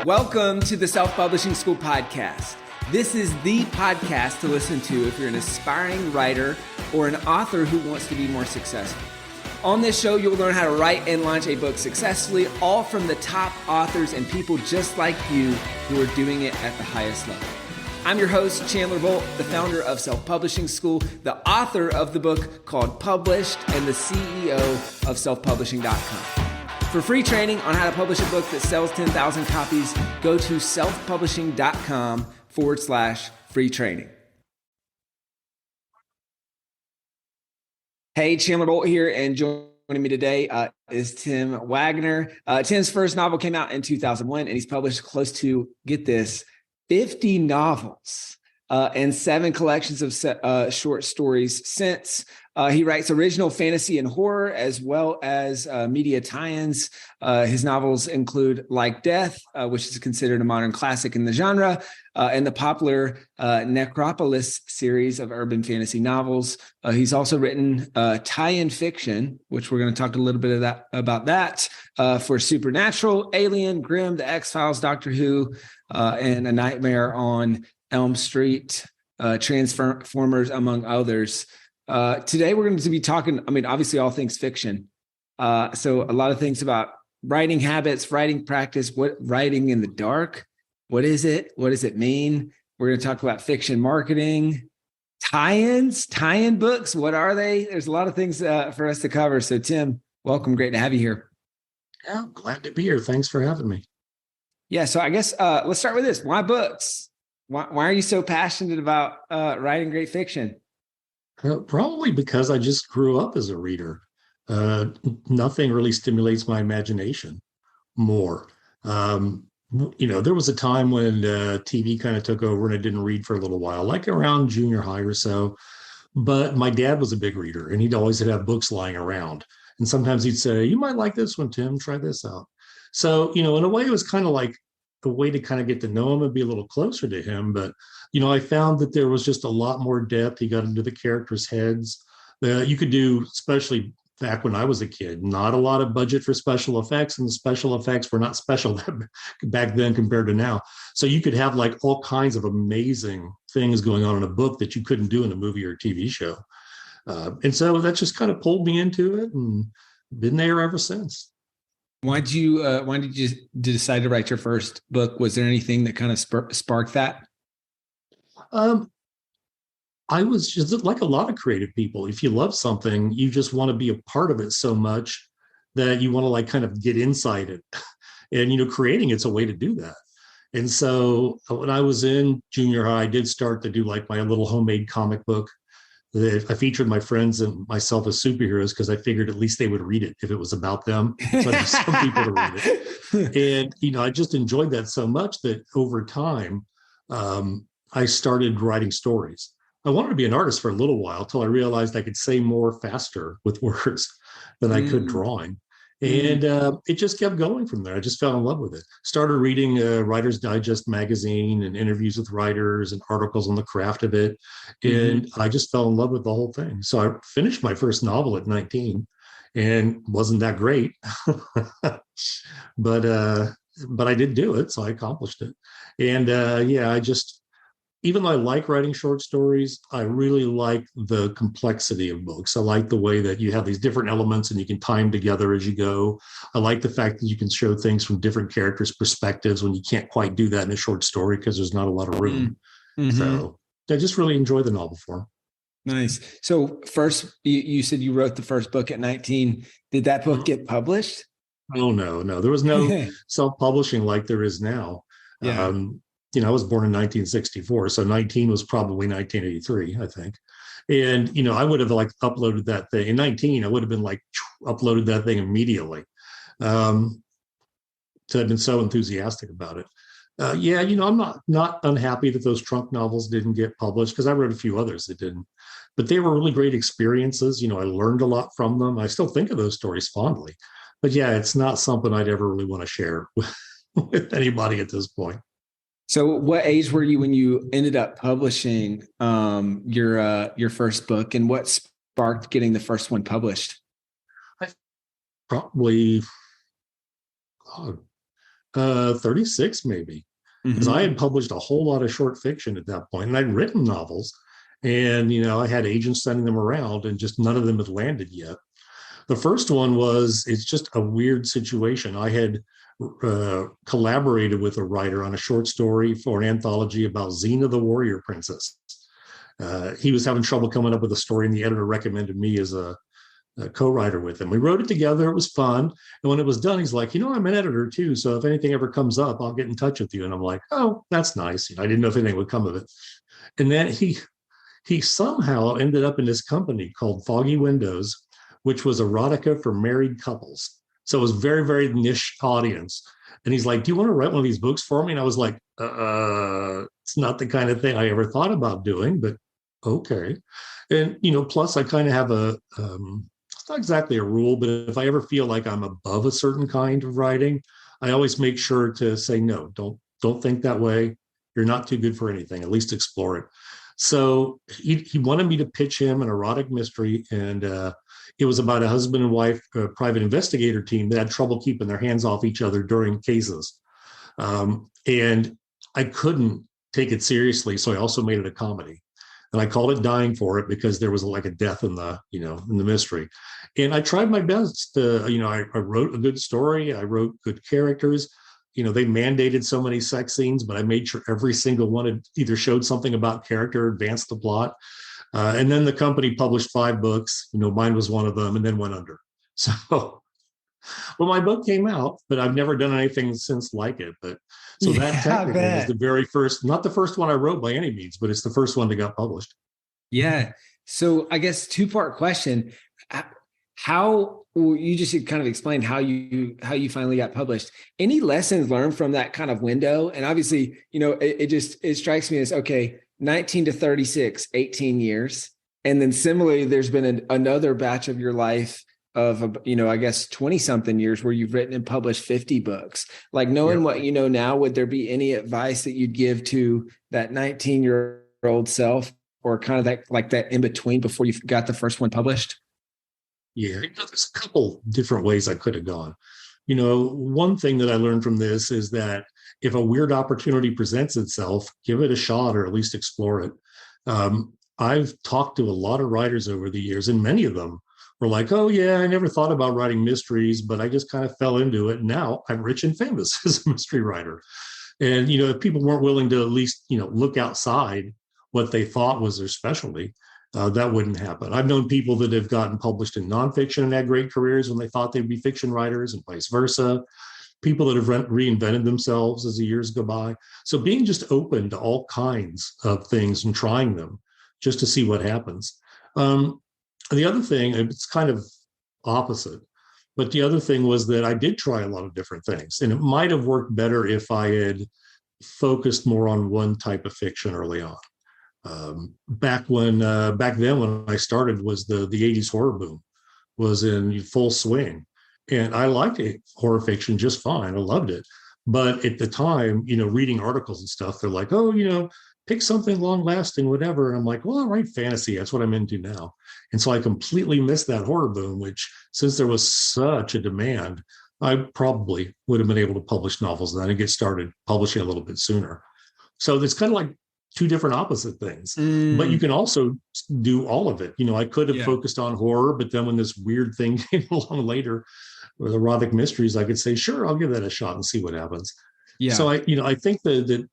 Welcome to the Self-Publishing School podcast. This is the podcast to listen to if you're an aspiring writer or an author who wants to be more successful. On this show, you'll learn how to write and launch a book successfully, all from the top authors and people just like you who are doing it at the highest level. I'm your host, Chandler Bolt, the founder of Self-Publishing School, the author of the book called Published, and the CEO of selfpublishing.com. For free training on how to publish a book that sells 10,000 copies, go to selfpublishing.com/free training. Hey, Chandler Bolt here, and joining me today is Tim Waggoner. Tim's first novel came out in 2001, and he's published close to, get this, 50 novels and 7 collections of short stories since. He writes original fantasy and horror, as well as media tie-ins. His novels include Like Death, which is considered a modern classic in the genre, and the popular Necropolis series of urban fantasy novels. He's also written tie-in fiction, which we're going to talk a little bit about that, for Supernatural, Alien, Grimm, The X-Files, Doctor Who, and A Nightmare on Elm Street, Transformers, among others. Today we're going to be talking, obviously all things fiction. So a lot of things about writing habits, writing practice, what writing in the dark, what is it? What does it mean? We're going to talk about fiction marketing, tie-in books. What are they? There's a lot of things for us to cover. So Tim, welcome. Great to have you here. Yeah, I'm glad to be here. Thanks for having me. Yeah. So I guess let's start with this. Why books? Why are you so passionate about writing great fiction? Probably because I just grew up as a reader. Nothing really stimulates my imagination more. There was a time when TV kind of took over and I didn't read for a little while, like around junior high or so. But my dad was a big reader and he'd always have books lying around. And sometimes he'd say, "You might like this one, Tim, try this out." So, in a way, it was kind of like a way to kind of get to know him and be a little closer to him. But I found that there was just a lot more depth. He got into the characters' heads. You could do, especially back when I was a kid, not a lot of budget for special effects, and the special effects were not special back then compared to now. So you could have like all kinds of amazing things going on in a book that you couldn't do in a movie or a TV show. And so that just kind of pulled me into it and been there ever since. Why did you decide to write your first book? Was there anything that kind of sparked that? I was just like a lot of creative people. If you love something, you just want to be a part of it so much that you want to like kind of get inside it. And, creating it's a way to do that. And so when I was in junior high, I did start to do like my little homemade comic book that I featured my friends and myself as superheroes because I figured at least they would read it if it was about them. So I some people to read it. And, I just enjoyed that so much that over time, I started writing stories. I wanted to be an artist for a little while till I realized I could say more faster with words than I could drawing. And it just kept going from there. I just fell in love with it. Started reading Writer's Digest magazine and interviews with writers and articles on the craft of it. And I just fell in love with the whole thing. So I finished my first novel at 19 and wasn't that great. But I did do it. So I accomplished it. And even though I like writing short stories, I really like the complexity of books. I like the way that you have these different elements and you can tie them together as you go. I like the fact that you can show things from different characters' perspectives when you can't quite do that in a short story because there's not a lot of room. So I just really enjoy the novel form. Nice. So first, you said you wrote the first book at 19. Did that book get published? Oh, no. There was no self-publishing like there is now. Yeah. I was born in 1964, so 19 was probably 1983, I think. And, I would have like uploaded that thing. In 19, I would have been like uploaded that thing immediately. So I've been so enthusiastic about it. I'm not unhappy that those trunk novels didn't get published because I wrote a few others that didn't. But they were really great experiences. I learned a lot from them. I still think of those stories fondly. But yeah, it's not something I'd ever really want to share with anybody at this point. So what age were you when you ended up publishing your first book, and what sparked getting the first one published? I probably 36 maybe, because I Mm-hmm. had published a whole lot of short fiction at that point, and I'd written novels, and I had agents sending them around, and just none of them had landed yet. The first one it's just a weird situation. I had collaborated with a writer on a short story for an anthology about Xena the Warrior Princess. He was having trouble coming up with a story, and the editor recommended me as a co-writer with him. We wrote it together. It was fun. And when it was done, he's like, I'm an editor too. So if anything ever comes up, I'll get in touch with you. And I'm like, oh, that's nice. I didn't know if anything would come of it. And then he somehow ended up in this company called Foggy Windows, which was erotica for married couples. So it was very, very niche audience. And he's like, do you want to write one of these books for me? And I was like, it's not the kind of thing I ever thought about doing, but okay. And, plus I kind of have it's not exactly a rule, but if I ever feel like I'm above a certain kind of writing, I always make sure to say, no, don't think that way. You're not too good for anything. At least explore it. So he wanted me to pitch him an erotic mystery, and it was about a husband and wife private investigator team that had trouble keeping their hands off each other during cases. And I couldn't take it seriously, so I also made it a comedy. And I called it Dying for It because there was like a death in the mystery. And I tried my best to, I wrote a good story. I wrote good characters. They mandated so many sex scenes, but I made sure every single one had either showed something about character, advanced the plot. And then the company published 5 books. Mine was one of them, and then went under. So, well, my book came out, but I've never done anything since like it. But so that technically is the very first, not the first one I wrote by any means, but it's the first one that got published. Yeah. So I guess 2-part question. How you just kind of explained how you finally got published. Any lessons learned from that kind of window? And obviously, it strikes me as, okay, 19 to 36, 18 years. And then similarly, there's been another batch of your life of, I guess 20 something years where you've written and published 50 books. Like knowing what you know now, would there be any advice that you'd give to that 19-year-old self, or kind of that in between before you got the first one published? Yeah, there's a couple different ways I could have gone. One thing that I learned from this is that if a weird opportunity presents itself, give it a shot, or at least explore it. I've talked to a lot of writers over the years, and many of them were like, oh, yeah, I never thought about writing mysteries, but I just kind of fell into it. Now I'm rich and famous as a mystery writer. And, if people weren't willing to at least, look outside what they thought was their specialty, that wouldn't happen. I've known people that have gotten published in nonfiction and had great careers when they thought they'd be fiction writers, and vice versa. People that have reinvented themselves as the years go by. So being just open to all kinds of things and trying them just to see what happens. The other thing, it's kind of opposite, but the other thing was that I did try a lot of different things, and it might have worked better if I had focused more on one type of fiction early on. Back then when I started, was the 80s horror boom was in full swing, and I liked it, horror fiction just fine. I loved it. But at the time, reading articles and stuff, they're like, oh, pick something long lasting, whatever. And I'm like, well, I write fantasy. That's what I'm into now. And so I completely missed that horror boom, which, since there was such a demand, I probably would have been able to publish novels then and get started publishing a little bit sooner. So it's kind of like 2 different opposite things, but you can also do all of it. I could have focused on horror, but then when this weird thing came along later with erotic mysteries, I could say, sure, I'll give that a shot and see what happens. Yeah. So I think that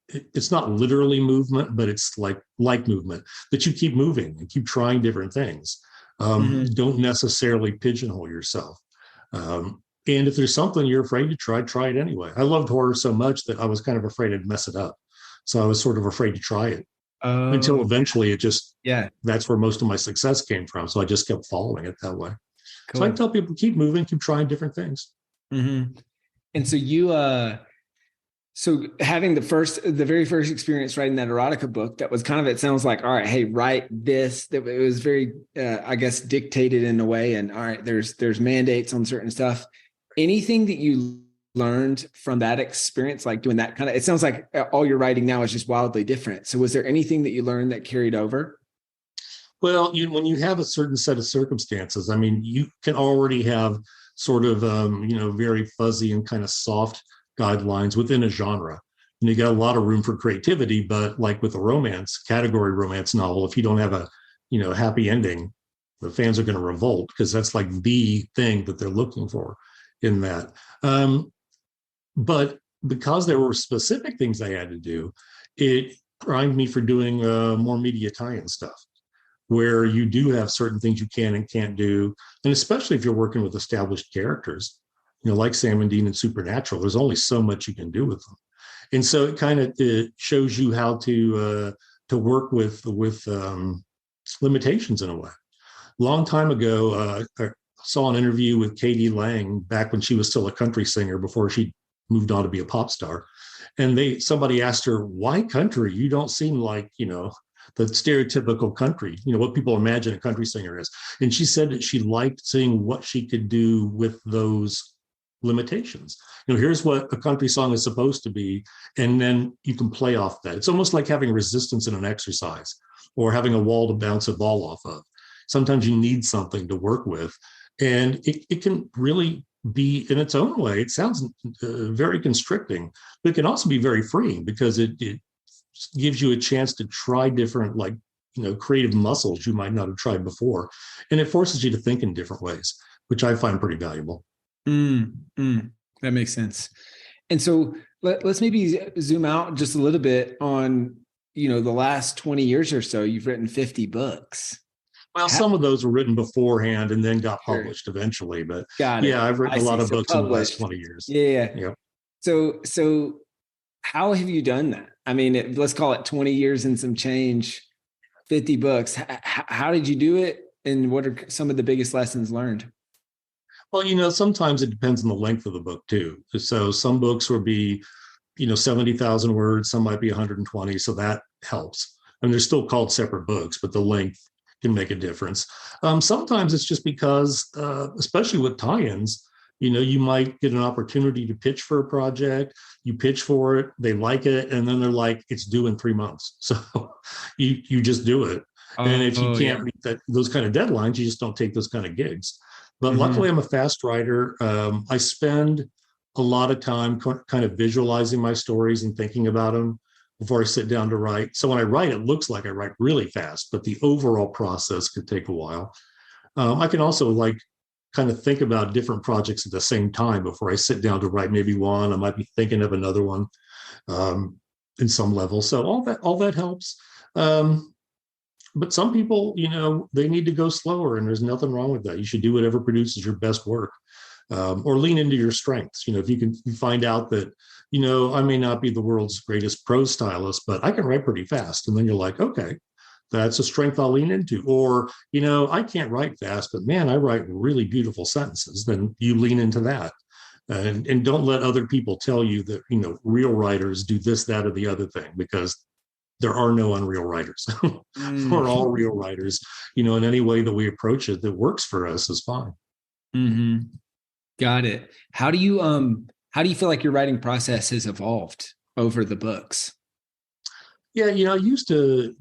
it's not literally movement, but it's like movement, that you keep moving and keep trying different things. Don't necessarily pigeonhole yourself. And if there's something you're afraid to try it anyway. I loved horror so much that I was kind of afraid I'd mess it up. So I was sort of afraid to try it until eventually that's where most of my success came from. So I just kept following it that way. Cool. So I tell people, keep moving, keep trying different things. And so so having the very first experience writing that erotica book, that was kind of, it sounds like, all right, hey, write this. That it was very, I guess, dictated in a way. And all right, there's mandates on certain stuff. Anything that you learned from that experience, like doing that kind of, it sounds like all your writing now is just wildly different. So was there anything that you learned that carried over? Well, when you have a certain set of circumstances, I mean, you can already have sort of, very fuzzy and kind of soft guidelines within a genre. And you got a lot of room for creativity, but like with a romance, category romance novel, if you don't have a, happy ending, the fans are going to revolt because that's like the thing that they're looking for in that. But because there were specific things I had to do, it primed me for doing more media tie-in stuff, where you do have certain things you can and can't do. And especially if you're working with established characters, like Sam and Dean in Supernatural, there's only so much you can do with them. And so it kind of shows you how to work with limitations in a way. Long time ago, I saw an interview with Katie Lang back when she was still a country singer before she moved on to be a pop star. And somebody asked her, why country? You don't seem like, the stereotypical country, what people imagine a country singer is. And she said that she liked seeing what she could do with those limitations. Here's what a country song is supposed to be, and then you can play off that. It's almost like having resistance in an exercise or having a wall to bounce a ball off of. Sometimes you need something to work with, and it can really be in its own way. It sounds very constricting, but it can also be very freeing because it gives you a chance to try different, creative muscles you might not have tried before. And it forces you to think in different ways, which I find pretty valuable. That makes sense. And so let's maybe zoom out just a little bit on, the last 20 years or so. You've written 50 books. Well, some of those were written beforehand and then got published eventually. But I've written a lot of books in the last 20 years. Yeah. So how have you done that? I mean, let's call it 20 years and some change, 50 books. How did you do it? And what are some of the biggest lessons learned? Well, sometimes it depends on the length of the book too. So some books will be, 70,000 words, some might be 120. So that helps. I mean, they're still called separate books, but the length can make a difference. Sometimes it's just because, especially with tie-ins, you might get an opportunity to pitch for a project, you pitch for it, they like it, and then they're like, it's due in 3 months. So you just do it. And if you can't meet those kind of deadlines, you just don't take those kind of gigs. But luckily, I'm a fast writer. I spend a lot of time kind of visualizing my stories and thinking about them before I sit down to write. So when I write, it looks like I write really fast, but the overall process could take a while. I can also kind of think about different projects at the same time before I sit down to write maybe one. I might be thinking of another one in some level. So all that helps. But some people, they need to go slower, and there's nothing wrong with that. You should do whatever produces your best work, or lean into your strengths. If you can find out that, I may not be the world's greatest prose stylist, but I can write pretty fast. And then you're like, okay, that's a strength I'll lean into. Or, I can't write fast, but man, I write really beautiful sentences. Then you lean into that. And don't let other people tell you that, real writers do this, that, or the other thing, because there are no unreal writers. We're all real writers, in any way that we approach it that works for us is fine. Mm-hmm. Got it. How do you feel like your writing process has evolved over the books? Yeah, I used to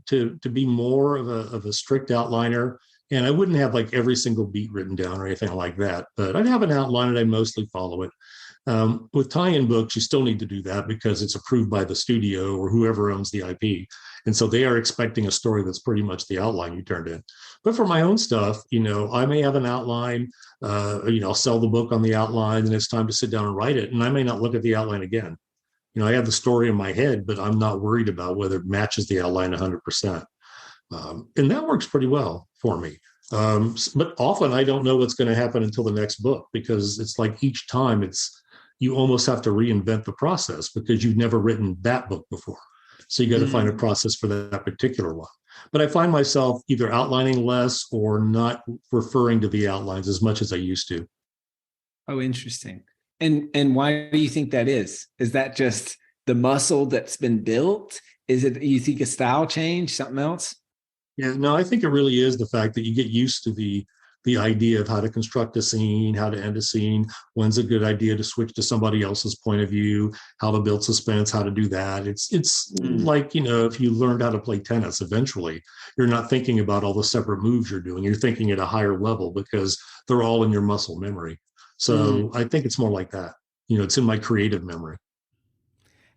be more of a strict outliner, and I wouldn't have every single beat written down or anything like that, but I'd have an outline and I mostly follow it. With tie-in books, you still need to do that because it's approved by the studio or whoever owns the IP. And so they are expecting a story that's pretty much the outline you turned in. But for my own stuff, I may have an outline, I'll sell the book on the outline, and it's time to sit down and write it. And I may not look at the outline again. I have the story in my head, but I'm not worried about whether it matches the outline 100%. And that works pretty well for me. But often I don't know what's going to happen until the next book, because it's like each time you almost have to reinvent the process because you've never written that book before. So you got to find a process for that particular one. But I find myself either outlining less or not referring to the outlines as much as I used to. Oh, interesting. And why do you think that is? Is that just the muscle that's been built? Is it, you think, a style change, something else? Yeah, no, I think it really is the fact that you get used to the idea of how to construct a scene, how to end a scene, when's a good idea to switch to somebody else's point of view, how to build suspense, how to do that. It's like, if you learned how to play tennis, eventually you're not thinking about all the separate moves you're doing. You're thinking at a higher level because they're all in your muscle memory. So I think it's more like that. It's in my creative memory.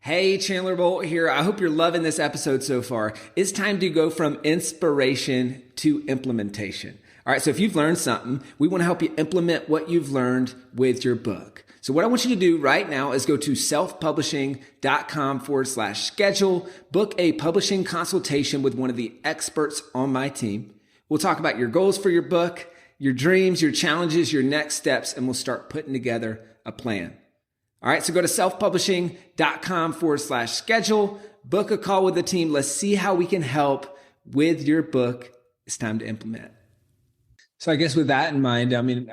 Hey, Chandler Bolt here. I hope you're loving this episode so far. It's time to go from inspiration to implementation. All right, so if you've learned something, we want to help you implement what you've learned with your book. So what I want you to do right now is go to selfpublishing.com/schedule, book a publishing consultation with one of the experts on my team. We'll talk about your goals for your book, your dreams, your challenges, your next steps, and we'll start putting together a plan. All right, so go to selfpublishing.com/schedule, book a call with the team. Let's see how we can help with your book. It's time to implement. So I guess with that in mind, I mean,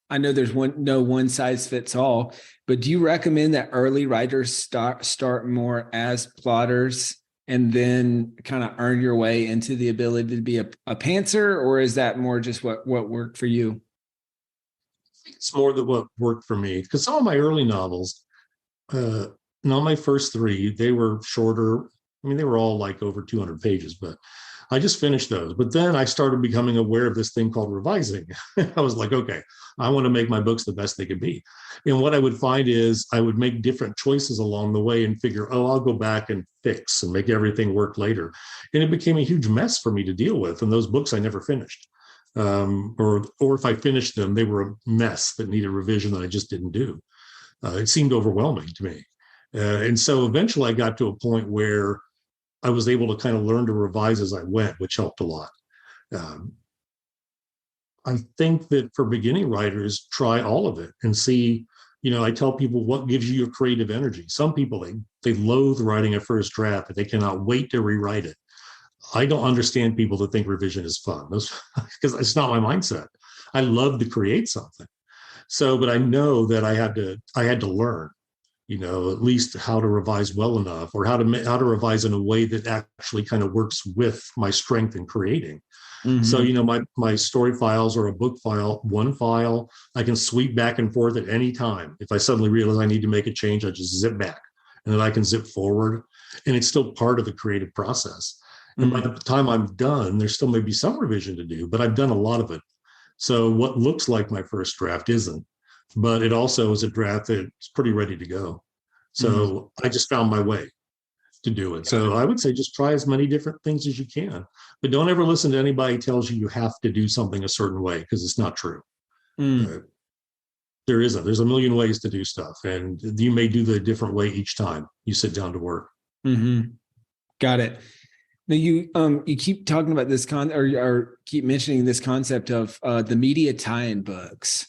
I know there's no one size fits all, but do you recommend that early writers start more as plotters and then kind of earn your way into the ability to be a pantser, or is that more just what worked for you? It's more than what worked for me, because some of my early novels, not my first three, they were shorter. I mean, they were all like over 200 pages, but I just finished those. But then I started becoming aware of this thing called revising. I was like, okay, I want to make my books the best they could be. And what I would find is I would make different choices along the way and figure, oh, I'll go back and fix and make everything work later. And it became a huge mess for me to deal with. And those books I never finished. Or if I finished them, they were a mess that needed revision that I just didn't do. It seemed overwhelming to me. And so eventually I got to a point where I was able to kind of learn to revise as I went, which helped a lot. I think that for beginning writers, try all of it and see, I tell people what gives you your creative energy. Some people, they loathe writing a first draft, but they cannot wait to rewrite it. I don't understand people that think revision is fun, because it's not my mindset. I love to create something. So, but I know that I had to learn, at least how to revise well enough, or how to revise in a way that actually kind of works with my strength in creating. Mm-hmm. So, my story files or a book file, one file, I can sweep back and forth at any time. If I suddenly realize I need to make a change, I just zip back, and then I can zip forward, and it's still part of the creative process. And by the time I'm done, there still may be some revision to do, but I've done a lot of it. So what looks like my first draft isn't, but it also is a draft that's pretty ready to go. So I just found my way to do it. So I would say just try as many different things as you can, but don't ever listen to anybody who tells you have to do something a certain way, because it's not true. There isn't. There's a million ways to do stuff, and you may do the different way each time you sit down to work. Got it. Now you keep talking about this or keep mentioning this concept of the media tie-in books.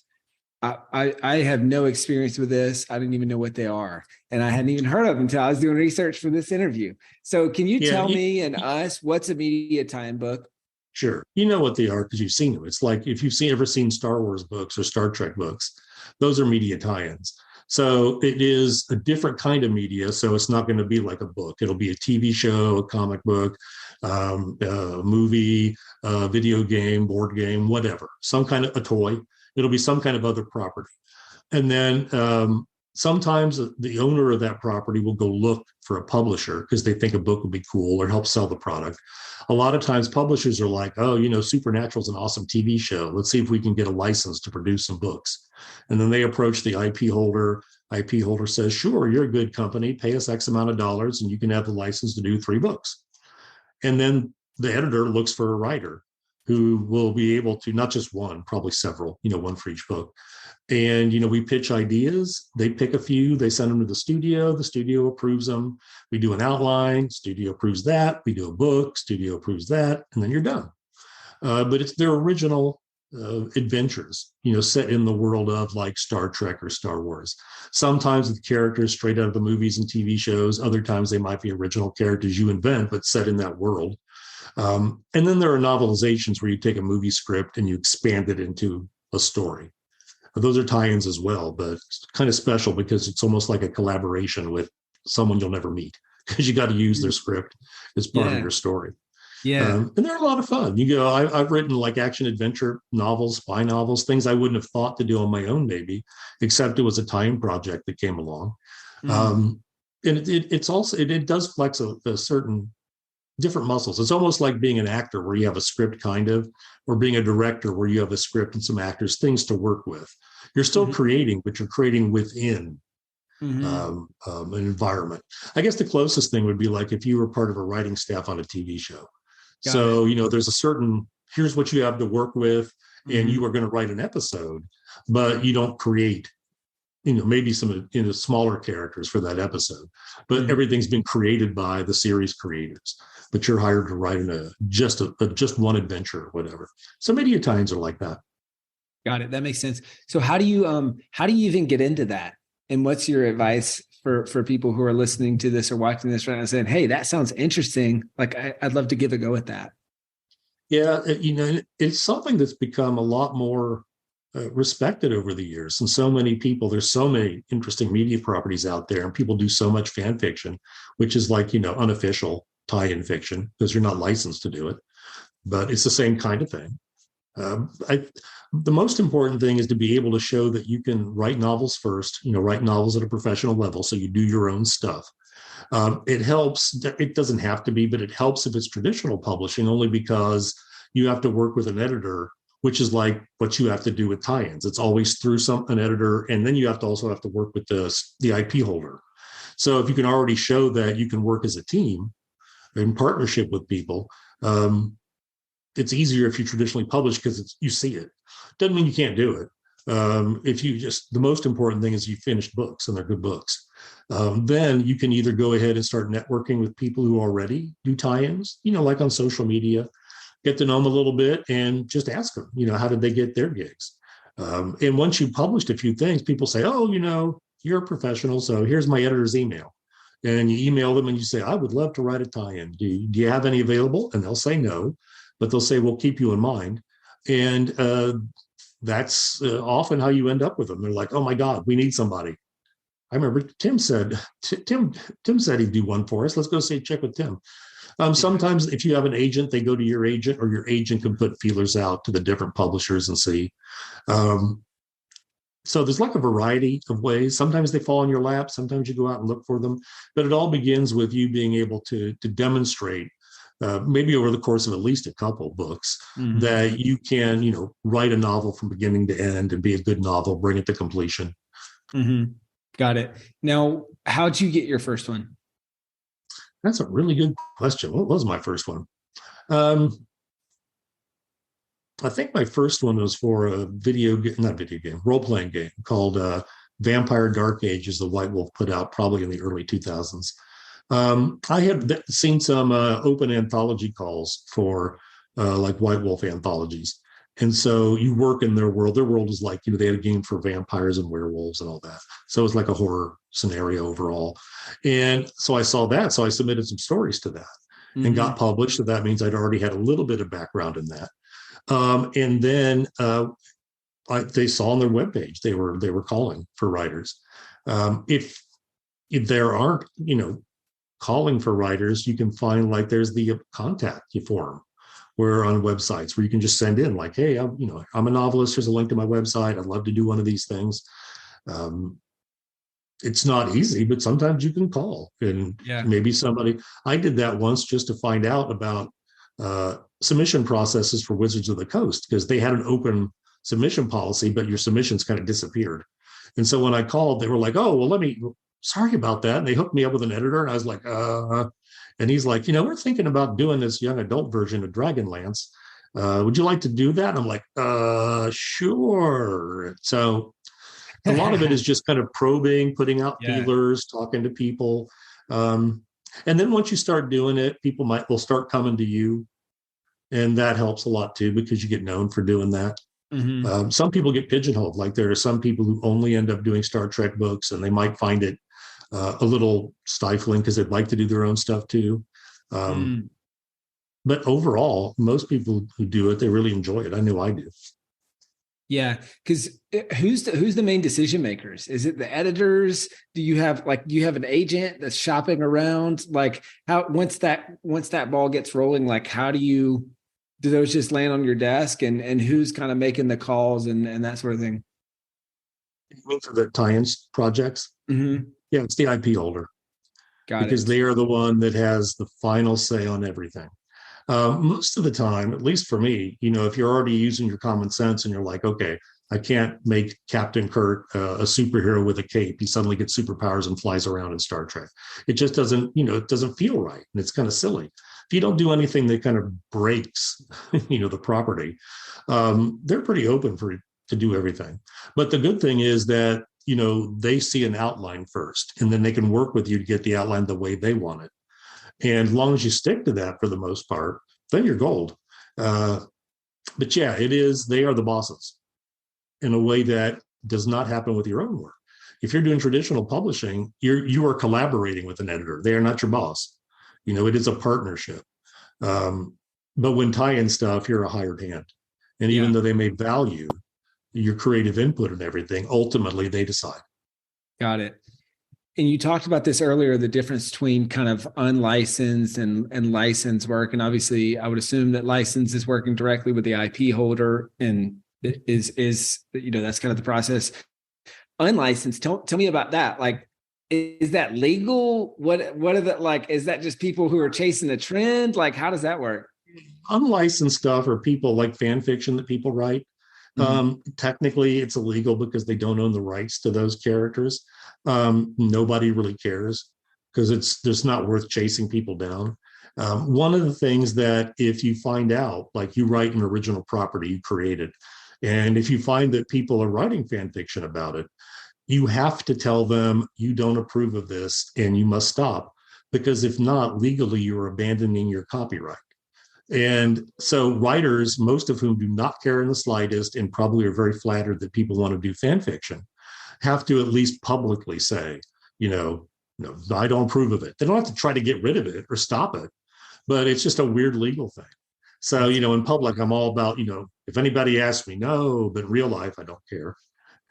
I have no experience with this. I didn't even know what they are, and I hadn't even heard of them until I was doing research for this interview. So can you tell me and us what's a media tie-in book? Sure. You know what they are because you've seen them. It's like if you've ever seen Star Wars books or Star Trek books, those are media tie-ins. So it is a different kind of media. So it's not going to be like a book. It'll be a TV show, a comic book, a movie, a video game, board game, whatever, some kind of a toy. It'll be some kind of other property. And then sometimes the owner of that property will go look for a publisher because they think a book would be cool or help sell the product. A lot of times publishers are like, oh, Supernatural is an awesome TV show. Let's see if we can get a license to produce some books. And then they approach the IP holder. IP holder says, sure, you're a good company. Pay us X amount of dollars and you can have the license to do 3 books. And then the editor looks for a writer who will be able to, not just one, probably several, one for each book. And, we pitch ideas. They pick a few. They send them to the studio. The studio approves them. We do an outline. Studio approves that. We do a book. Studio approves that. And then you're done. But it's their original adventures, set in the world of like Star Trek or Star Wars. Sometimes with characters straight out of the movies and TV shows. Other times they might be original characters you invent, but set in that world. And then there are novelizations where you take a movie script and you expand it into a story. Those are tie-ins as well, but it's kind of special because it's almost like a collaboration with someone you'll never meet because you got to use their script as part of your story. And they're a lot of fun. I've written like action adventure novels, spy novels, things I wouldn't have thought to do on my own, maybe, except it was a tie-in project that came along. And it's also, it does flex a certain different muscles. It's almost like being an actor where you have a script kind of, or being a director where you have a script and some actors, things to work with. You're still creating, but you're creating within an environment. I guess the closest thing would be like if you were part of a writing staff on a TV show. So, there's a certain, here's what you have to work with, and you are going to write an episode, but you don't create, maybe some, smaller characters for that episode, but everything's been created by the series creators, but you're hired to write in just one adventure or whatever. So media tie-ins are like that. Got it. That makes sense. So how do you even get into that? And what's your advice for people who are listening to this or watching this right now saying, hey, that sounds interesting. Like I'd love to give a go at that. Yeah. It's something that's become a lot more respected over the years. And so many people, there's so many interesting media properties out there, and people do so much fan fiction, which is like, unofficial tie-in fiction because you're not licensed to do it, but it's the same kind of thing. The most important thing is to be able to show that you can write novels first, write novels at a professional level. So you do your own stuff. It helps. It doesn't have to be, but it helps if it's traditional publishing, only because you have to work with an editor, which is like what you have to do with tie-ins. It's always through an editor. And then you also have to work with the IP holder. So if you can already show that you can work as a team in partnership with people, it's easier if you traditionally publish because you see it. Doesn't mean you can't do it. The most important thing is you finished books and they're good books. Then you can either go ahead and start networking with people who already do tie-ins, like on social media, get to know them a little bit and just ask them, how did they get their gigs? And once you published a few things, people say, oh, you're a professional, so here's my editor's email. And you email them and you say, I would love to write a tie-in. Do you have any available? And they'll say no, but they'll say, we'll keep you in mind. And that's often how you end up with them. They're like, oh my God, we need somebody. I remember Tim said he'd do one for us. Let's go check with Tim. Sometimes if you have an agent, they go to your agent, or your agent can put feelers out to the different publishers and see. So there's like a variety of ways. Sometimes they fall in your lap. Sometimes you go out and look for them. But it all begins with you being able to demonstrate, maybe over the course of at least a couple books, that you can, write a novel from beginning to end and be a good novel, bring it to completion. Got it. Now, how'd you get your first one? That's a really good question. What was my first one? I think my first one was for a role-playing game called Vampire Dark Ages, the White Wolf put out probably in the early 2000s. I had seen some open anthology calls for like White Wolf anthologies. And so you work in their world. Their world is like, they had a game for vampires and werewolves and all that. So it's like a horror scenario overall. And so I saw that. So I submitted some stories to that and got published. So that means I'd already had a little bit of background in that. And then they saw on their webpage, they were calling for writers. If there aren't, calling for writers, you can find like there's the contact form where on websites where you can just send in like, hey, I'm a novelist. Here's a link to my website. I'd love to do one of these things. It's not easy, but sometimes you can call and maybe somebody. I did that once just to find out about submission processes for Wizards of the Coast, because they had an open submission policy, but your submissions kind of disappeared. And so when I called, they were like, oh, well, sorry about that. And they hooked me up with an editor. And I was like, and he's like, we're thinking about doing this young adult version of Dragonlance. Would you like to do that? And I'm like, sure. So a lot of it is just kind of probing, putting out feelers, talking to people. And then once you start doing it, people will start coming to you. And that helps a lot too, because you get known for doing that. Some people get pigeonholed. Like there are some people who only end up doing Star Trek books, and they might find it a little stifling because they'd like to do their own stuff too. But overall, most people who do it, they really enjoy it. I know I do. Yeah, because who's the main decision makers? Is it the editors? Do you have an agent that's shopping around? Like how once that ball gets rolling, like how do those just land on your desk, and who's kind of making the calls and that sort of thing? You mean for the tie-ins projects? Yeah, it's the IP holder. Got because it. they are the one that has the final say on everything. Most of the time, at least for me, if you're already using your common sense and you're like, okay, I can't make Captain Kirk a superhero with a cape. He suddenly gets superpowers and flies around in Star Trek. It just doesn't, it doesn't feel right. And it's kind of silly. If you don't do anything that kind of breaks, the property, they're pretty open to do everything. But the good thing is that, they see an outline first, and then they can work with you to get the outline the way they want it. And as long as you stick to that for the most part, then you're gold. But yeah, they are the bosses in a way that does not happen with your own work. If you're doing traditional publishing, you are collaborating with an editor. They are not your boss. It is a partnership. But when tie-in stuff, you're a hired hand. And even though they may value your creative input and everything, ultimately they decide. Got it. And you talked about this earlier, the difference between kind of unlicensed and licensed work. And obviously I would assume that license is working directly with the IP holder and is that's kind of the process. Unlicensed, tell me about that. Like, is that legal? What are the, like, is that just people who are chasing the trend? Like, how does that work? Unlicensed stuff are people like fan fiction that people write. Technically, it's illegal because they don't own the rights to those characters. Nobody really cares because it's just not worth chasing people down. One of the things that if you find out, like you write an original property you created, and if you find that people are writing fan fiction about it, you have to tell them you don't approve of this and you must stop, because if not, legally, you're abandoning your copyright. And so writers, most of whom do not care in the slightest and probably are very flattered that people want to do fan fiction, have to at least publicly say, no, I don't approve of it. They don't have to try to get rid of it or stop it, but it's just a weird legal thing. So, in public, I'm all about, if anybody asks me, no, but in real life, I don't care.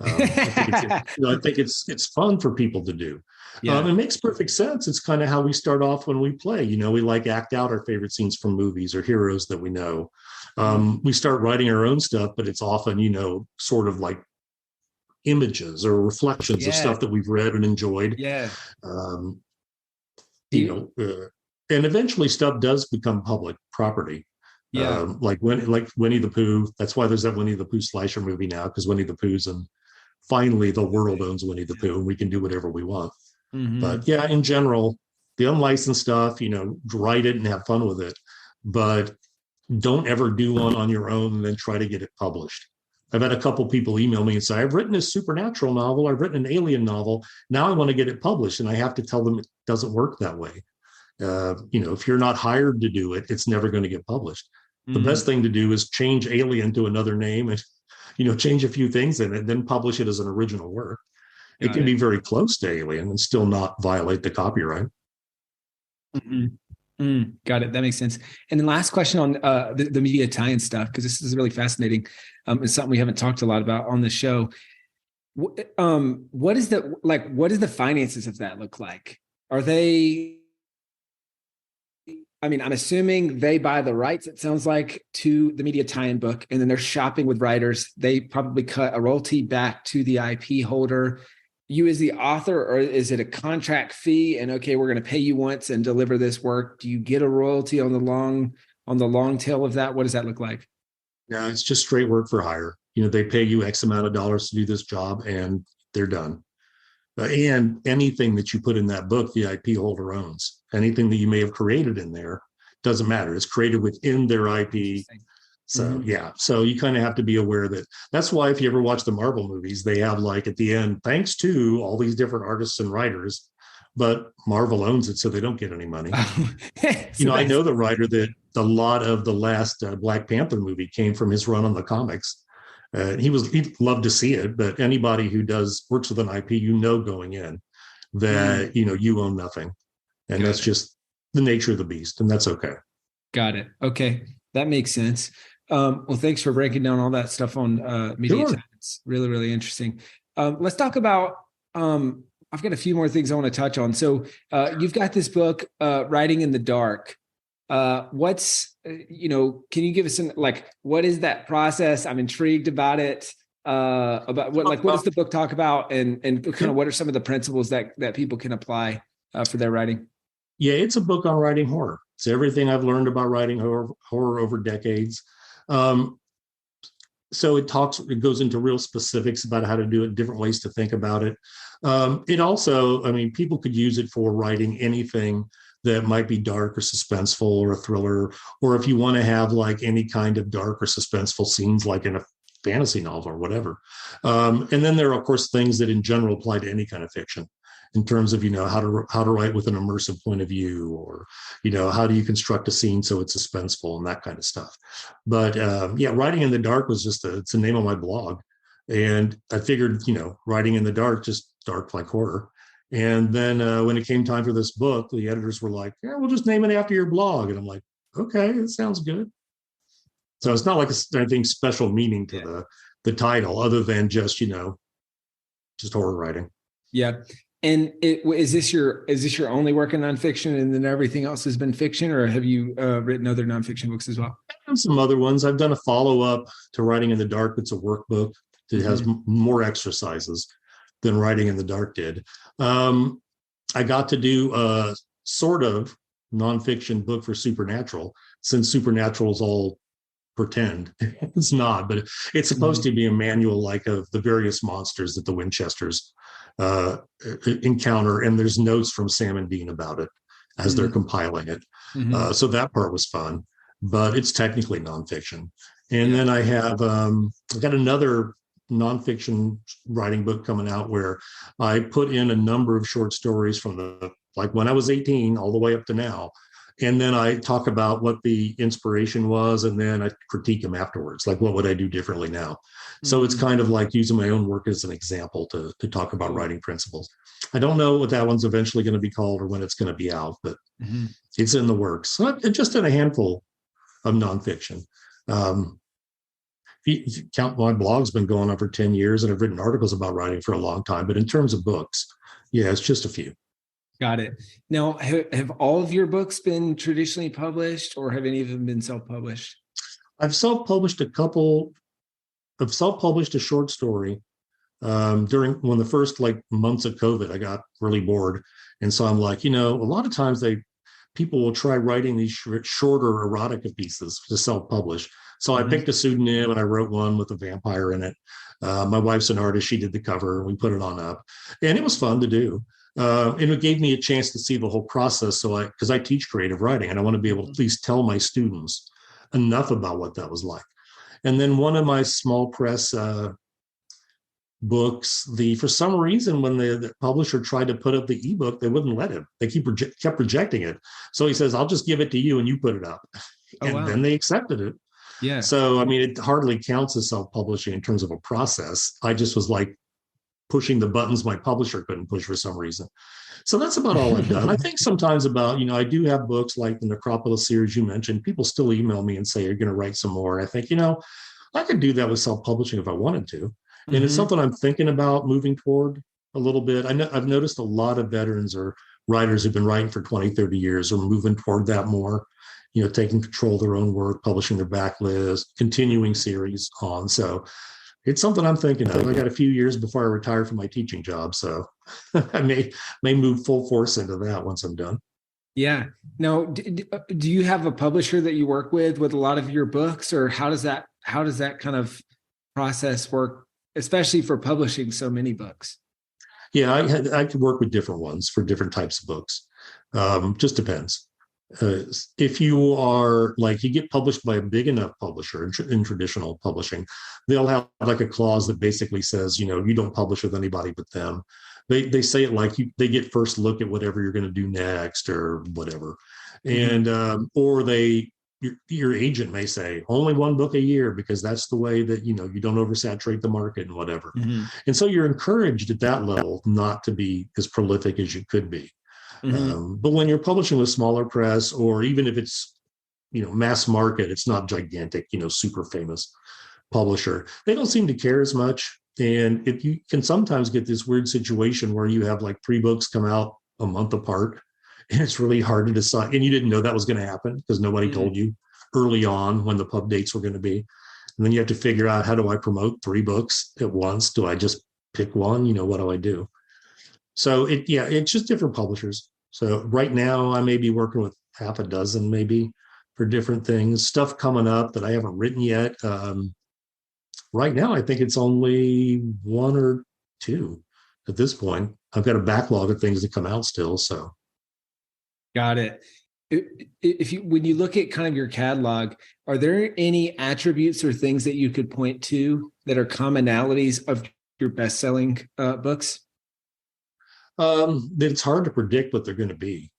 I think it's fun for people to do. It makes perfect sense. It's kind of how we start off when we play. We like act out our favorite scenes from movies or heroes that we know. We start writing our own stuff, but it's often, sort of like images or reflections of stuff that we've read and enjoyed. And eventually stuff does become public property. Like Winnie the Pooh. That's why there's that Winnie the Pooh slasher movie now, because Winnie the Pooh's, and finally the world owns Winnie the Pooh and we can do whatever we want. But yeah, in general, the unlicensed stuff, write it and have fun with it, but don't ever do one on your own and then try to get it published. I've had a couple people email me and say, I've written a supernatural novel, I've written an alien novel, now I want to get it published. And I have to tell them it doesn't work that way. If you're not hired to do it, it's never going to get published. The best thing to do is change alien to another name and, change a few things in it, then publish it as an original work. It can be very close to alien and still not violate the copyright. Got it. That makes sense. And then last question on the media tie-in stuff, because this is really fascinating. It's something we haven't talked a lot about on the show. What is the finances of that look like? Are they, I'm assuming they buy the rights, it sounds like, to the media tie-in book, and then they're shopping with writers. They probably cut a royalty back to the IP holder. You as the author, or is it a contract fee? And okay, we're going to pay you once and deliver this work. Do you get a royalty on the long tail of that? What does that look like? Yeah, it's just straight work for hire. They pay you X amount of dollars to do this job and they're done. And anything that you put in that book, the IP holder owns. Anything that you may have created in there, doesn't matter. It's created within their IP. So so you kind of have to be aware that that's why if you ever watch the Marvel movies, they have like at the end, thanks to all these different artists and writers, but Marvel owns it, so they don't get any money. I know the writer that a lot of the last Black Panther movie came from his run on the comics. He'd love to see it, but anybody who works with an IP, going in that, you own nothing. And that's just the nature of the beast. And that's okay. Got it. Okay. That makes sense. Well, thanks for breaking down all that stuff on media. Sure. It's really, really interesting. Let's talk about, I've got a few more things I want to touch on. So you've got this book, Writing in the Dark. Can you give us what is that process? I'm intrigued about it. About what does the book talk about, and kind of what are some of the principles that people can apply for their writing? Yeah, it's a book on writing horror. It's everything I've learned about writing horror over decades. Um, so it goes into real specifics about how to do it, different ways to think about it. It also, I mean, people could use it for writing anything that might be dark or suspenseful or a thriller, or if you want to have like any kind of dark or suspenseful scenes, like in a fantasy novel or whatever. And then there are, of course, things that in general apply to any kind of fiction in terms of, how to write with an immersive point of view, or, how do you construct a scene so it's suspenseful and that kind of stuff. But yeah, Writing in the Dark was it's the name of my blog. And I figured, writing in the dark, just dark like horror. And then when it came time for this book, the editors were like, yeah, we'll just name it after your blog. And I'm like, okay, it sounds good. So it's not like anything special meaning to the title other than just horror writing. Yeah. And is this your only work in nonfiction, and then everything else has been fiction, or have you written other nonfiction books as well? I've done some other ones. I've done a follow-up to Writing in the Dark. It's a workbook that has more exercises than Writing in the Dark did. I got to do a sort of nonfiction book for Supernatural, since Supernatural is all pretend. It's not, but it's supposed to be a manual like of the various monsters that the Winchesters encounter, and there's notes from Sam and Dean about it as they're compiling it. So that part was fun, but it's technically nonfiction. And then I got another nonfiction writing book coming out where I put in a number of short stories from like when I was 18 all the way up to now. And then I talk about what the inspiration was, and then I critique them afterwards. Like, what would I do differently now? So it's kind of like using my own work as an example to talk about writing principles. I don't know what that one's eventually going to be called or when it's going to be out, but it's in the works. So I've just done a handful of nonfiction. If you count, my blog's been going on for 10 years, and I've written articles about writing for a long time. But in terms of books, yeah, it's just a few. Got it. Now, have all of your books been traditionally published, or have any of them been self-published? I've self-published a couple. I've self-published a short story during one of the first months of COVID. I got really bored, and so I'm like, a lot of times people will try writing these shorter erotica pieces to self-publish. So I picked a pseudonym and I wrote one with a vampire in it. My wife's an artist; she did the cover, and we put it on up, and it was fun to do. And it gave me a chance to see the whole process. So because I teach creative writing, and I want to be able to at least tell my students enough about what that was like. And then one of my small press books, for some reason, when the publisher tried to put up the ebook, they wouldn't let him. They kept rejecting it. So he says, I'll just give it to you and you put it up. Then they accepted it. Yeah. So, I mean, it hardly counts as self-publishing in terms of a process. I just was like pushing the buttons my publisher couldn't push for some reason. So that's about all I've done. I think sometimes I do have books like the Necropolis series you mentioned. People still email me and say, you're going to write some more. I think, I could do that with self-publishing if I wanted to. And it's something I'm thinking about moving toward a little bit. I've noticed a lot of veterans or writers who've been writing for 20, 30 years are moving toward that more, taking control of their own work, publishing their backlist, continuing series on. So it's something I'm thinking of. I got a few years before I retire from my teaching job. So I may move full force into that once I'm done. Yeah. Now, do you have a publisher that you work with a lot of your books, or how does that kind of process work, especially for publishing so many books? Yeah, I could work with different ones for different types of books. Just depends. If you are you get published by a big enough publisher in traditional publishing, they'll have like a clause that basically says, you don't publish with anybody but them. They say it like they get first look at whatever you're going to do next or whatever. And, or your agent may say only one book a year because that's the way that, you don't oversaturate the market and whatever. And so you're encouraged at that level not to be as prolific as you could be. But when you're publishing with smaller press, or even if it's, mass market, it's not gigantic, super famous publisher, they don't seem to care as much. And if you can sometimes get this weird situation where you have 3 books come out a month apart, and it's really hard to decide. And you didn't know that was going to happen because nobody told you early on when the pub dates were going to be. And then you have to figure out, how do I promote 3 books at once? Do I just pick one? What do I do? So it's just different publishers. So right now I may be working with half a dozen maybe for different things, stuff coming up that I haven't written yet. Right now, I think it's only one or two at this point. I've got a backlog of things to come out still. So, Got it. If you, when you look at kind of your catalog, are there any attributes or things that you could point to that are commonalities of your best-selling books? it's hard to predict what they're going to be.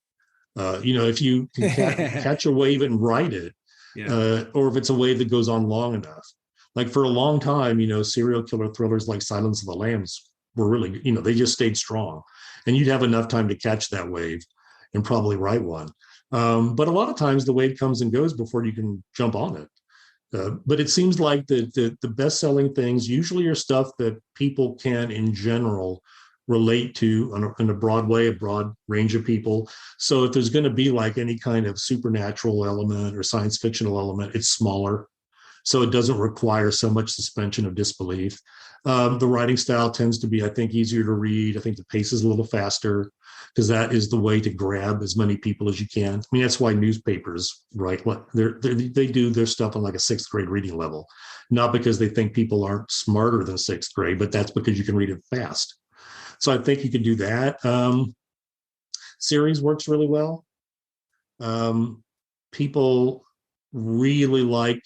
If you can catch a wave and ride it, Yeah. or if it's a wave that goes on long enough. Like for a long time, serial killer thrillers like Silence of the Lambs were really, they just stayed strong, and you'd have enough time to catch that wave and probably write one. But a lot of times the wave comes and goes before you can jump on it. But it seems like the best-selling things usually are stuff that people can, in general, relate to in a broad way, a broad range of people. So if there's going to be like any kind of supernatural element or science fictional element, it's smaller. So it doesn't require so much suspension of disbelief. The writing style tends to be, I think, easier to read. I think the pace is a little faster because that is the way to grab as many people as you can. I mean, that's why newspapers write. They do their stuff on like a sixth grade reading level, not because they think people aren't smarter than sixth grade, but that's because you can read it fast. So I think you can do that. Series works really well. People really like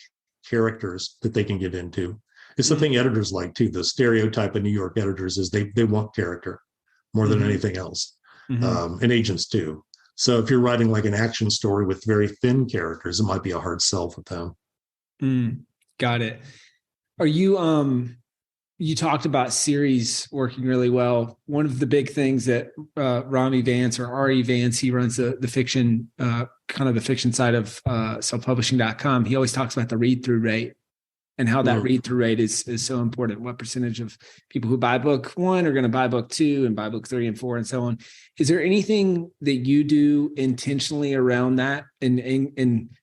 characters that they can get into. It's the thing editors like too. The stereotype of New York editors is they want character more than anything else, and agents too. So if you're writing like an action story with very thin characters, it might be a hard sell for them. Got it. Are you you talked about series working really well. One of the big things that Rami Vance or Ari Vance, he runs the fiction, kind of the fiction side of selfpublishing.com. He always talks about the read-through rate and how that read-through rate is so important. What percentage of people who buy book one are going to buy book two and buy book 3 and 4 and so on. Is there anything that you do intentionally around that and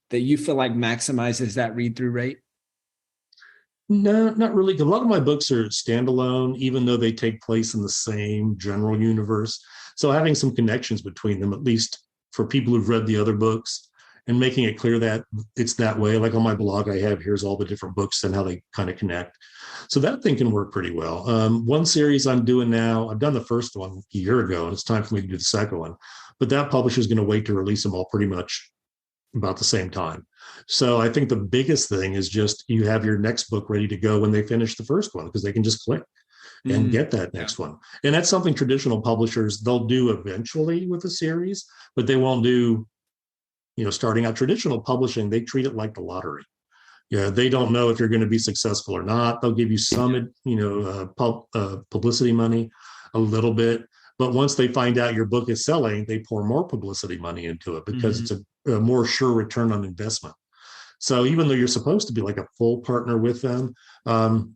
that you feel like maximizes that read-through rate? No, not really. A lot of my books are standalone, even though they take place in the same general universe. So having some connections between them, at least for people who've read the other books, and making it clear that it's that way. Like on my blog, I have here's all the different books and how they kind of connect. So that thing can work pretty well. One series I'm doing now, I've done the first one a year ago, and it's time for me to do the second one. But that publisher is going to wait to release them all pretty much about the same time. So I think the biggest thing is just you have your next book ready to go when they finish the first one, because they can just click and get that next one. And that's something traditional publishers, they'll do eventually with a series, but they won't do, starting out. Traditional publishing, they treat it like the lottery. Yeah, they don't know if you're going to be successful or not. They'll give you some, publicity money, a little bit. But once they find out your book is selling, they pour more publicity money into it because it's a more sure return on investment. So even though you're supposed to be like a full partner with them, it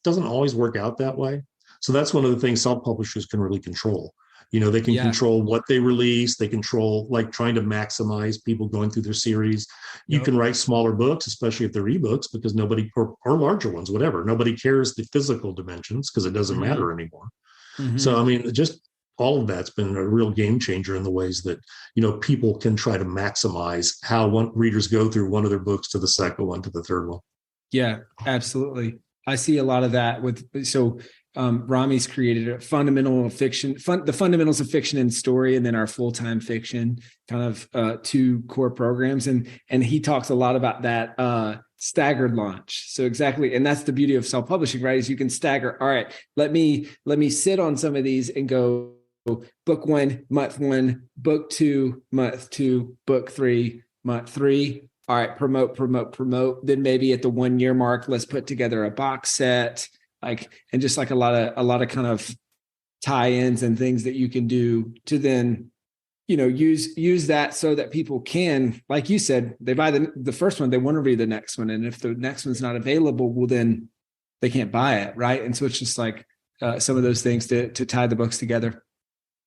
doesn't always work out that way. So that's one of the things self-publishers can really control. They can control what they release. They control like trying to maximize people going through their series. You can write smaller books, especially if they're ebooks, because nobody, or larger ones, whatever. Nobody cares the physical dimensions because it doesn't matter anymore. So, I mean, just all of that's been a real game changer in the ways that, people can try to maximize how readers go through one of their books to the second one to the third one. Yeah, absolutely. I see a lot of that Rami's created a fundamental of fiction, the fundamentals of fiction and story, and then our full-time fiction, kind of two core programs. And he talks a lot about that staggered launch. So exactly. And that's the beauty of self-publishing, right? Is you can stagger. All right, let me sit on some of these and go book 1, month 1, book 2, month 2, book 3, month 3. All right, promote. Then maybe at the 1 year mark, let's put together a box set, and just like a lot of kind of tie-ins and things that you can do to then, use that so that people can, like you said, they buy the first one, they want to read the next one. And if the next one's not available, well, then they can't buy it. Right. And so it's just like some of those things to tie the books together.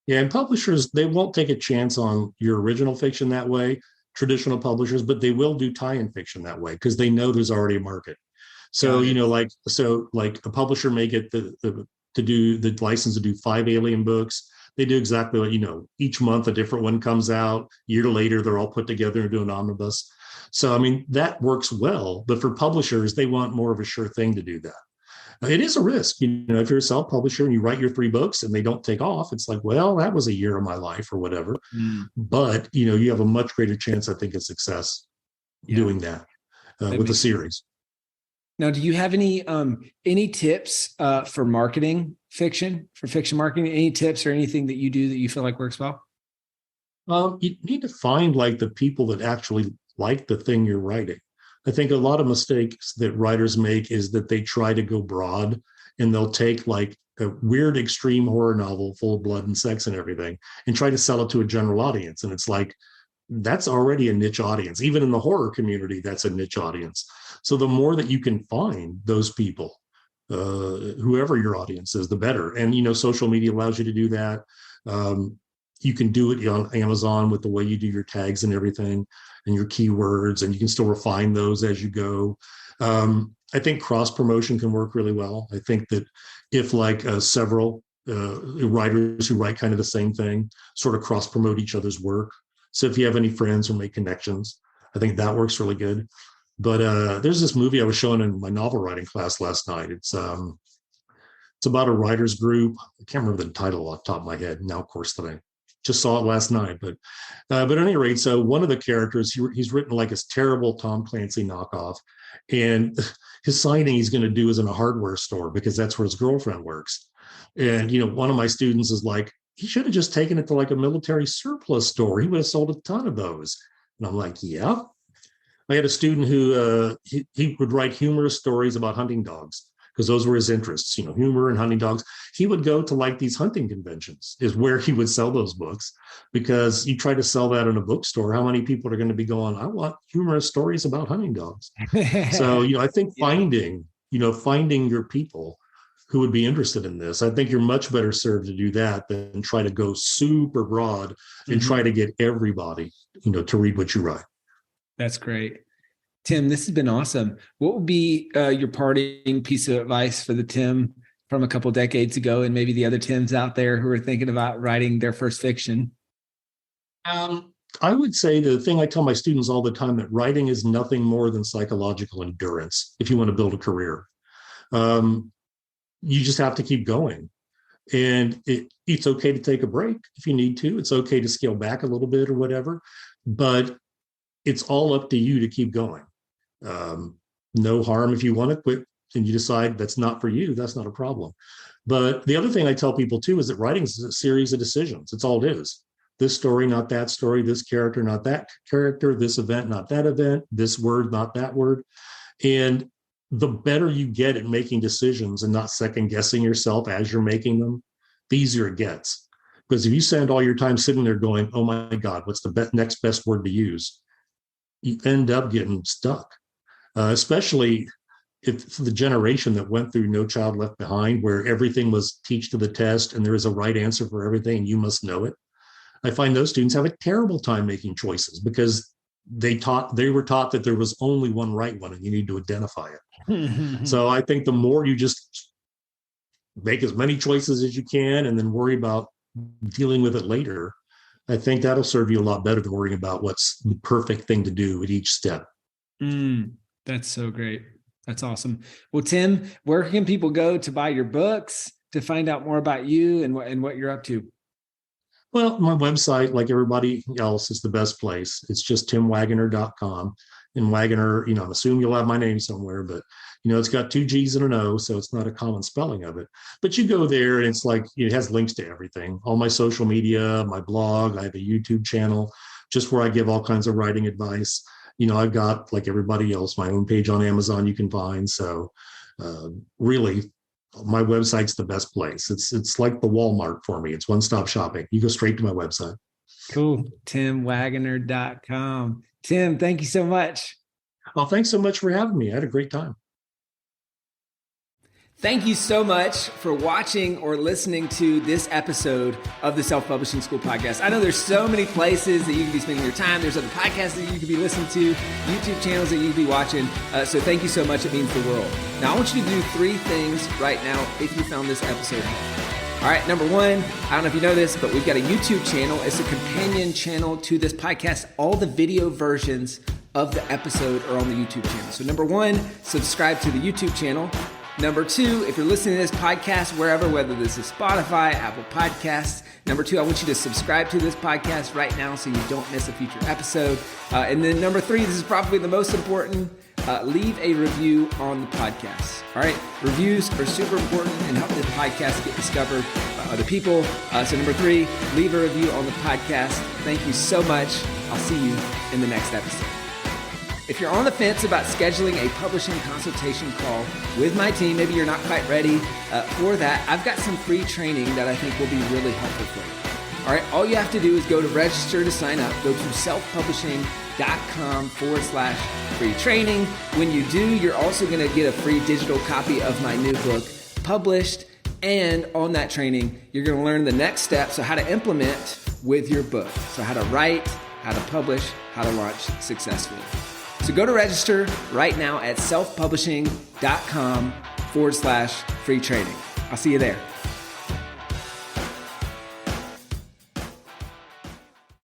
Yeah. And publishers, they won't take a chance on your original fiction that way, traditional publishers, but they will do tie-in fiction that way because they know there's already a market. So, like a publisher may get to do the license to do 5 Alien books. They do exactly what, each month a different one comes out. Year later, they're all put together and do an omnibus. So, I mean, that works well. But for publishers, they want more of a sure thing to do that. It is a risk. If you're a self-publisher and you write your 3 books and they don't take off, it's like, well, that was a year of my life or whatever. But, you have a much greater chance, I think, of success doing that with a series. Now, do you have any tips for marketing fiction, for fiction marketing? Any tips or anything that you do that you feel like works well? You need to find like the people that actually like the thing you're writing. I think a lot of mistakes that writers make is that they try to go broad and they'll take like a weird extreme horror novel full of blood and sex and everything and try to sell it to a general audience. And it's like, that's already a niche audience. Even in the horror community, that's a niche audience. So the more that you can find those people, whoever your audience is, the better. And, social media allows you to do that. You can do it on Amazon with the way you do your tags and everything and your keywords, and you can still refine those as you go. I think cross promotion can work really well. I think that if like several writers who write kind of the same thing sort of cross promote each other's work. So if you have any friends or make connections, I think that works really good. But there's this movie I was showing in my novel writing class last night. It's about a writers group. I can't remember the title off the top of my head now, of course, that I just saw it last night. But at any rate, so one of the characters, he's written like this terrible Tom Clancy knockoff. And his signing he's going to do is in a hardware store because that's where his girlfriend works. And, one of my students is like, he should have just taken it to like a military surplus store. He would have sold a ton of those. And I'm like, yeah. I had a student who he would write humorous stories about hunting dogs because those were his interests, humor and hunting dogs. He would go to like these hunting conventions is where he would sell those books, because you try to sell that in a bookstore. How many people are going to be going, I want humorous stories about hunting dogs. So, I think finding your people who would be interested in this, I think you're much better served to do that than try to go super broad and try to get everybody, to read what you write. That's great. Tim, this has been awesome. What would be your parting piece of advice for the Tim from a couple of decades ago and maybe the other Tims out there who are thinking about writing their first fiction? I would say the thing I tell my students all the time, that writing is nothing more than psychological endurance if you want to build a career. You just have to keep going. And it's okay to take a break if you need to. It's okay to scale back a little bit or whatever. But it's all up to you to keep going. No harm if you want to quit and you decide that's not for you, that's not a problem. But the other thing I tell people too is that writing is a series of decisions. It's all it is. This story, not that story, this character, not that character, this event, not that event, this word, not that word. And the better you get at making decisions and not second guessing yourself as you're making them, the easier it gets. Because if you spend all your time sitting there going, oh my God, what's the next best word to use? You end up getting stuck, especially if the generation that went through No Child Left Behind, where everything was teach to the test and there is a right answer for everything and you must know it. I find those students have a terrible time making choices because they were taught that there was only one right one and you need to identify it. So I think the more you just make as many choices as you can and then worry about dealing with it later, I think that'll serve you a lot better than worrying about what's the perfect thing to do at each step. That's so great. That's awesome. Well, Tim, where can people go to buy your books, to find out more about you and what you're up to? Well, my website, like everybody else, is the best place. It's just timwaggoner.com. And Waggoner, I'm assuming you'll have my name somewhere, but, it's got 2 G's and an O, so it's not a common spelling of it. But you go there and it's like, it has links to everything, all my social media, my blog. I have a YouTube channel just where I give all kinds of writing advice. I've got, like everybody else, my own page on Amazon you can find. So really, my website's the best place. It's like the Walmart for me. It's one-stop shopping. You go straight to my website. Cool. timwaggoner.com. Tim, thank you so much. Well, thanks so much for having me. I had a great time. Thank you so much for watching or listening to this episode of the Self-Publishing School podcast. I know there's so many places that you can be spending your time. There's other podcasts that you could be listening to, YouTube channels that you could be watching. So thank you so much. It means the world. Now, I want you to do 3 things right now if you found this episode helpful. All right, number one, I don't know if you know this, but we've got a YouTube channel. It's a companion channel to this podcast. All the video versions of the episode are on the YouTube channel. So number one, subscribe to the YouTube channel. Number two, if you're listening to this podcast wherever, whether this is Spotify, Apple Podcasts, number two, I want you to subscribe to this podcast right now so you don't miss a future episode. And then number three, this is probably the most important, leave a review on the podcast. All right, reviews are super important and help the podcast get discovered by other people. So number three, leave a review on the podcast. Thank you so much. I'll see you in the next episode. If you're on the fence about scheduling a publishing consultation call with my team, maybe you're not quite ready for that, I've got some free training that I think will be really helpful for you. All right, all you have to do is go to register to sign up. Go to selfpublishing.com/free training. When you do, you're also going to get a free digital copy of my new book, Published. And on that training, you're going to learn the next steps of how to implement with your book. So how to write, how to publish, how to launch successfully. So go to register right now at selfpublishing.com/free training. I'll see you there.